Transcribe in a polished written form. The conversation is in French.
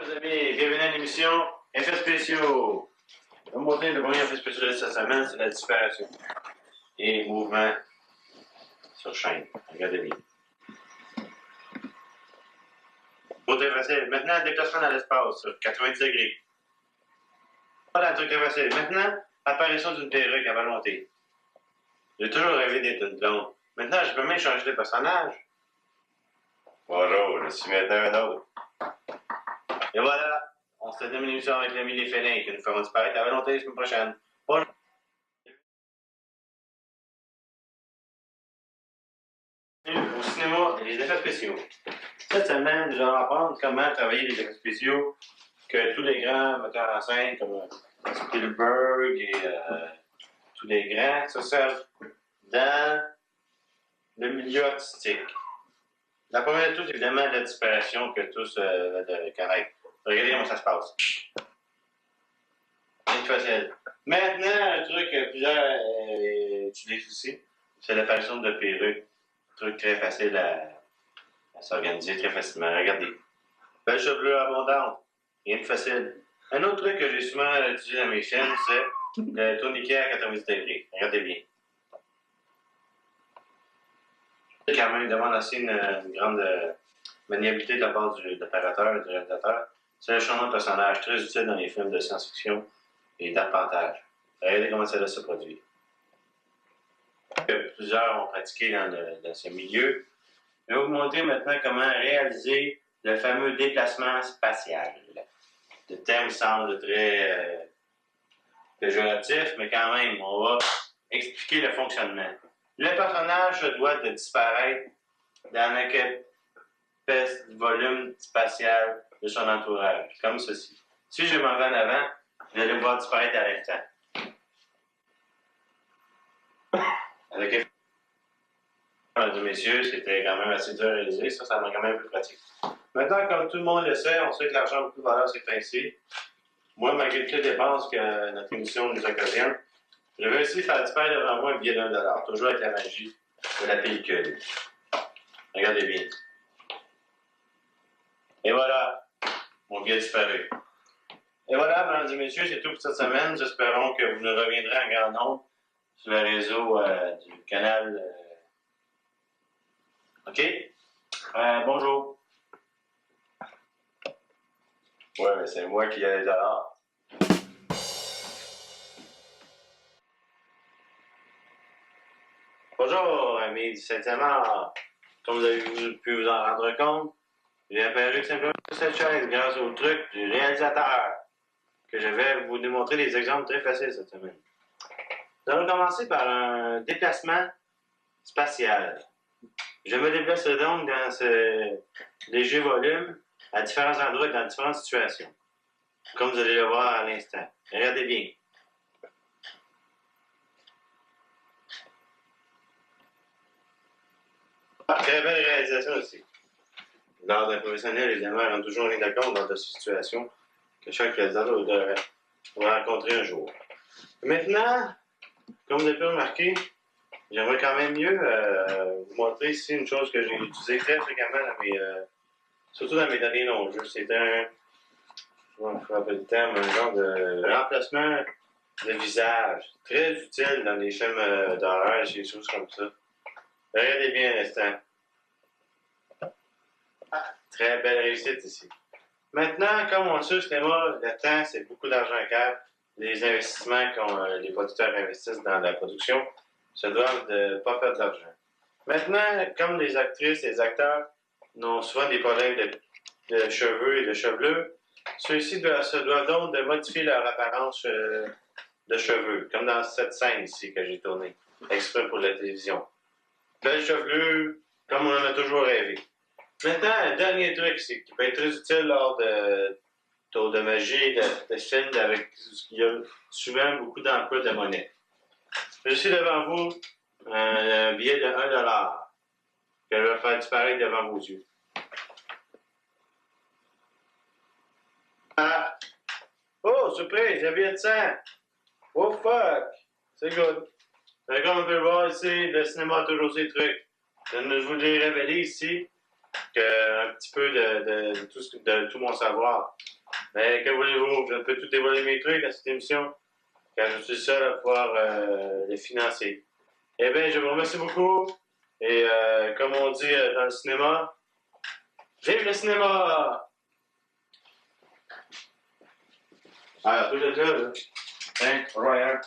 mes amis, bienvenue à l'émission Effets spéciaux. Je vais vous montrer le premier effet spécial de cette semaine, c'est la disparition et mouvement sur chaîne. Regardez bien. Très facile. Maintenant, déplacement dans l'espace sur 90 degrés. Voilà un truc très facile. Maintenant, apparition d'une perruque à volonté. J'ai toujours rêvé d'être une blonde. Maintenant, je peux même changer de personnage. Bonjour, je suis maintenant un autre. Et voilà, on se termine l'émission avec l'ami Les Félins qui nous feront disparaître à volonté la semaine prochaine. Bonjour. Au cinéma, les effets spéciaux. Cette semaine, nous allons apprendre comment travailler les effets spéciaux que tous les grands metteurs en scène comme Spielberg et tous les grands se servent dans le milieu artistique. La première de tout, évidemment, la disparition que tous connaissent. Regardez comment ça se passe. C'est facile. Maintenant, un truc que plusieurs utilisent aussi, c'est l'apparition de perruques. Un truc très facile à s'organiser très facilement. Regardez. Belle chevelure abondante. Rien de facile. Un autre truc que j'ai souvent utilisé dans mes films, c'est le tourniquet à 90 degrés. Regardez bien. C'est quand même une demande aussi une grande maniabilité de la part de l'opérateur et du réalisateur. C'est un changement de personnage très utile dans les films de science-fiction et d'arpentage. Regardez comment cela se produit. Plusieurs ont pratiqué dans ce milieu. Je vais vous montrer maintenant comment réaliser le fameux déplacement spatial. Le terme semble très péjoratif, mais quand même, on va expliquer le fonctionnement. Le personnage se doit de disparaître dans un espèce de volume spatial de son entourage, comme ceci. Si je m'en vais en avant, vous allez me voir disparaître à l'instant. Avec mesdames et messieurs, c'était quand même assez dur à réaliser, ça m'a quand même plus pratique. Maintenant, comme tout le monde le sait, on sait que l'argent a beaucoup de valeur, c'est ainsi. Moi, malgré toutes les dépenses que notre émission nous occasionne, je vais aussi faire disparaître devant moi un billet d'$1, toujours avec la magie de la pellicule. Regardez bien. Et voilà, mon billet disparu. Et voilà, mesdames et messieurs, c'est tout pour cette semaine. Nous espérons que vous nous reviendrez en grand nombre sur le réseau du canal. OK? Bonjour. Ouais, mais c'est moi qui ai les dollars. Bonjour, amis du 7e art. Comme vous avez pu vous en rendre compte, j'ai apparu simplement sur cette chaise grâce au truc du réalisateur que je vais vous démontrer des exemples très faciles cette semaine. Nous allons commencer par un déplacement spatial. Je me déplacerai donc dans ce léger volume à différents endroits et dans différentes situations, comme vous allez le voir à l'instant. Regardez bien. Très belle réalisation aussi. L'art d'un professionnel, évidemment, rend toujours rien d'accord dans de situations que chaque réalisateur devrait rencontrer un jour. Maintenant, comme vous avez pu remarquer, j'aimerais quand même mieux vous montrer ici une chose que j'ai utilisée très fréquemment surtout dans mes derniers longs jeux. C'est je me rappelle le terme, un genre de remplacement de visage. Très utile dans les films d'horreur et des choses comme ça. Regardez bien l'instant. Très belle réussite ici. Maintenant, comme on sait au cinéma, le temps, c'est beaucoup d'argent à cap. Les investissements que les producteurs investissent dans la production se doivent de ne pas perdre d'argent. Maintenant, comme les actrices et les acteurs ont souvent des problèmes de cheveux et de chevelure, ceux-ci se doivent donc de modifier leur apparence de cheveux, comme dans cette scène ici que j'ai tournée, exprès pour la télévision. Belle chevelure, comme on en a toujours rêvé. Maintenant, un dernier truc qui peut être très utile lors de tours de magie, de films avec il y a souvent beaucoup d'emplois de monnaie. Je suis devant vous un billet de $1 que je vais faire disparaître devant vos yeux. Ah! Oh, surprise, un billet de 100! Oh fuck! C'est good. Comme on peut le voir ici, le cinéma a toujours ses trucs. Je vous l'ai révélé ici. Un petit peu de tout mon savoir. Mais que voulez-vous? Je ne peux tout dévoiler mes trucs à cette émission, car je suis le seul à pouvoir les financer. Eh bien, je vous remercie beaucoup. Et comme on dit dans le cinéma, vive le cinéma! Ah, tout le temps, là. Hein, Royal.